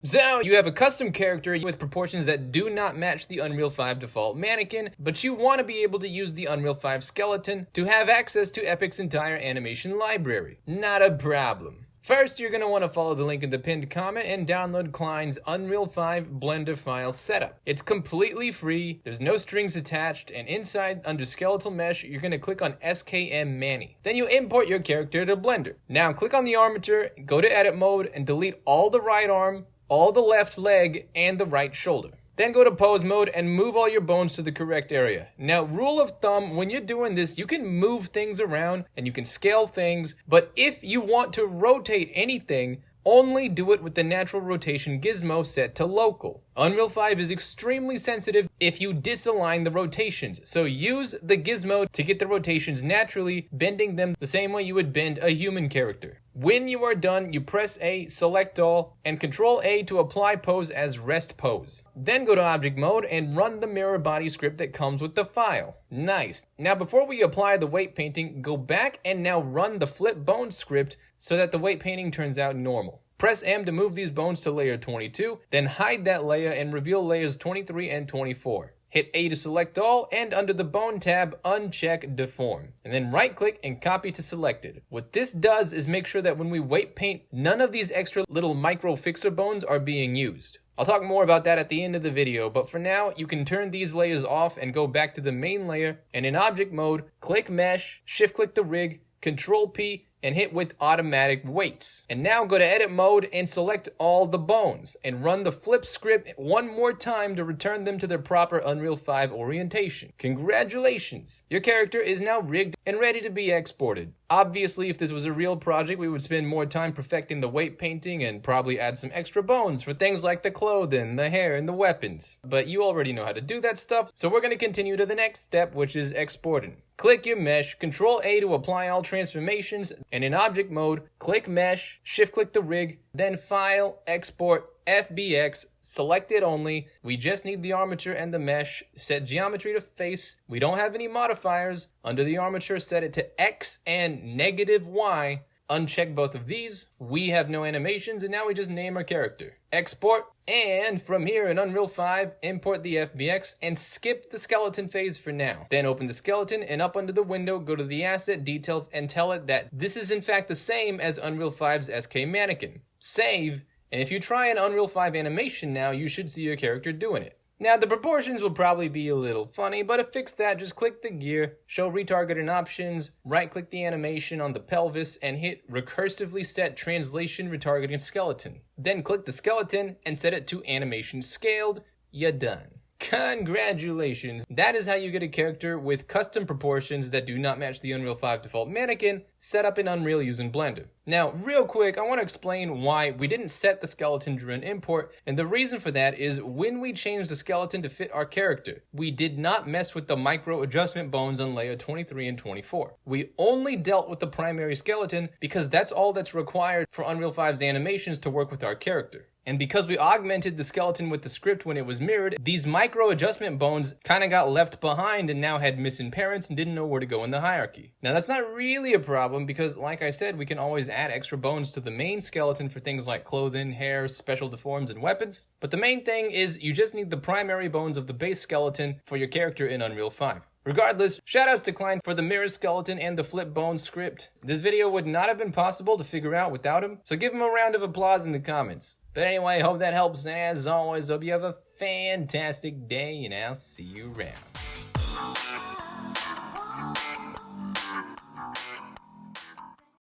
So, you have a custom character with proportions that do not match the Unreal 5 default mannequin, but you want to be able to use the Unreal 5 skeleton to have access to Epic's entire animation library. Not a problem. First, you're going to want to follow the link in the pinned comment and download Klein's Unreal 5 Blender file setup. It's completely free, there's no strings attached, and inside, under Skeletal Mesh, you're going to click on SKM Manny. Then you import your character to Blender. Now, click on the armature, go to Edit Mode, and delete all the right arm, all the left leg, and the right shoulder. Then go to pose mode and move all your bones to the correct area. Now, rule of thumb, when you're doing this, you can move things around and you can scale things, but if you want to rotate anything, only do it with the natural rotation gizmo set to local. Unreal 5 is extremely sensitive if you disalign the rotations, so use the gizmo to get the rotations naturally, bending them the same way you would bend a human character. When you are done, you press A, select all, and Control A to apply pose as rest pose. Then go to object mode and run the mirror body script that comes with the file. Nice. Now before we apply the weight painting, go back and now run the flip bone script so that the weight painting turns out normal. Press M to move these bones to layer 22, then hide that layer and reveal layers 23 and 24. Hit A to select all, and under the Bone tab, uncheck Deform. And then right-click and copy to selected. What this does is make sure that when we weight paint, none of these extra little micro fixer bones are being used. I'll talk more about that at the end of the video, but for now, you can turn these layers off and go back to the main layer, and in object mode, click Mesh, shift-click the rig, Control P, and hit with automatic weights. And now go to edit mode and select all the bones and run the flip script one more time to return them to their proper Unreal 5 orientation. Congratulations! Your character is now rigged and ready to be exported. Obviously, if this was a real project, we would spend more time perfecting the weight painting and probably add some extra bones for things like the clothing, the hair, and the weapons. But you already know how to do that stuff, so we're going to continue to the next step, which is exporting. Click your mesh, Control A to apply all transformations, and in object mode, click Mesh, shift-click the rig, then File, Export, FBX, select it only. We just need the armature and the mesh. Set geometry to face. We don't have any modifiers. Under the armature, set it to X and -Y. Uncheck both of these. We have no animations, and now we just name our character. Export, and from here in Unreal 5, import the FBX and skip the skeleton phase for now. Then open the skeleton, and up under the window, go to the asset details and tell it that this is in fact the same as Unreal 5's SK Mannequin. Save, and if you try an Unreal 5 animation now, you should see your character doing it. Now, the proportions will probably be a little funny, but to fix that, just click the gear, show retargeting options, right-click the animation on the pelvis, and hit recursively set translation retargeting skeleton. Then click the skeleton and set it to animation scaled. You're done. Congratulations! That is how you get a character with custom proportions that do not match the Unreal 5 default mannequin set up in Unreal using Blender. Now, real quick, I want to explain why we didn't set the skeleton during import, and the reason for that is when we changed the skeleton to fit our character, we did not mess with the micro adjustment bones on layer 23 and 24. We only dealt with the primary skeleton because that's all that's required for Unreal 5's animations to work with our character. And because we augmented the skeleton with the script when it was mirrored, these micro adjustment bones kind of got left behind and now had missing parents and didn't know where to go in the hierarchy. Now that's not really a problem because, like I said, we can always add extra bones to the main skeleton for things like clothing, hair, special deforms, and weapons. But the main thing is you just need the primary bones of the base skeleton for your character in Unreal 5. Regardless, shoutouts to Klein for the mirror skeleton and the flip bone script. This video would not have been possible to figure out without him, so give him a round of applause in the comments. But anyway, hope that helps, and as always, hope you have a fantastic day, and I'll see you around.